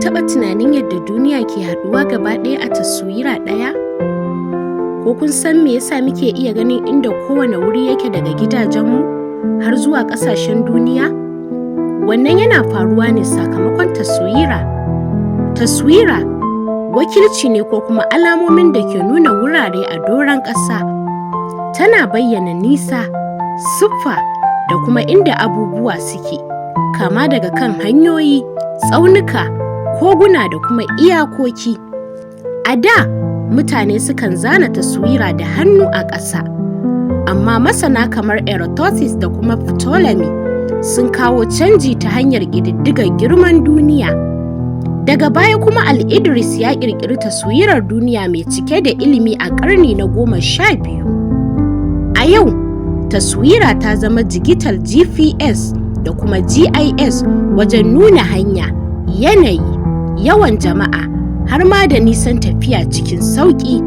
taɓa tunanin yadda duniya ke haɗuwa gaba ɗaya a taswira ɗaya? Ko kun san me yasa muke iya ganin inda kowane wuri yake daga gidajenmu har zuwa ƙasashen duniya? Wannan yana faruwa ne sakamakon taswira. Taswira wakilci ne ko kuma alamomin da ke nuna wurare a doron ƙasa. Tana bayyana nisa, siffa da kuma inda abubuwa suke, kama daga kan hanyoyi, tsaunuka, koguna da kuma iyakoki. A da, mutane sukan zana taswira da hannu a ƙasa, amma masana kamar Eratosthenes da kuma Ptolemy sun kawo canji ta hanyar ƙididdigar girman duniya. Daga baya kuma Al-Idris ya ƙirƙiri taswirar duniya mai cike da ilimi a ƙarni na 12. A yau, taswira ta zama digital GPS da kuma GIS wajen nuna hanya, yanayi, yawan jama'a, har ma da nisan tafiya cikin sauƙi.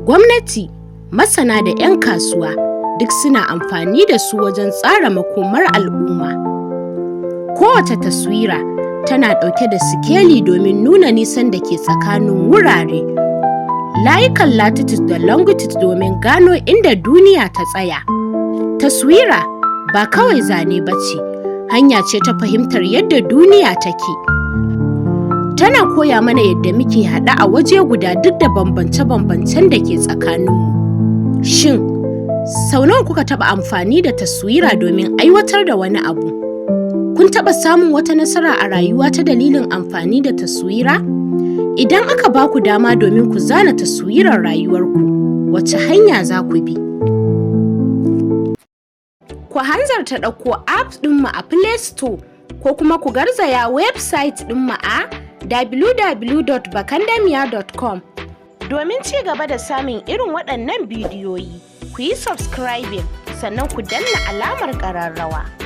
Gwamnati, masana da 'yan kasuwa duk suna amfani da su wajen tsara makomar al'umma. Kowace taswira tana ɗauke da sikeli domin nuna nisan da ke tsakanin wurare, layukan latitude da longitude domin gano inda duniya ta tsaya. Taswira ba kawai zane ba ce, hanya ce ta fahimtar yadda duniya take. Tana koya mana yadda muke haɗe a waje guda duk da bambance-bambancen da ke tsakaninmu. Shin, sau nawa kuka taɓa amfani da taswira domin aiwatar da wani abu? Kun taɓa samun wata nasara a rayuwa ta dalilin amfani da taswira? Idan aka ba ku dama domin ku zana taswirar rayuwarku, wace hanya za ku bi? Ku hanzarta ɗauko app ɗinmu a Play Store ko kuma ku garzaya website ɗinmu a www.bakandamiya.com. Domin ci gaba da samun irin waɗannan bidiyoyi, ku yi subscribing sannan ku danna alamar ƙararrawa.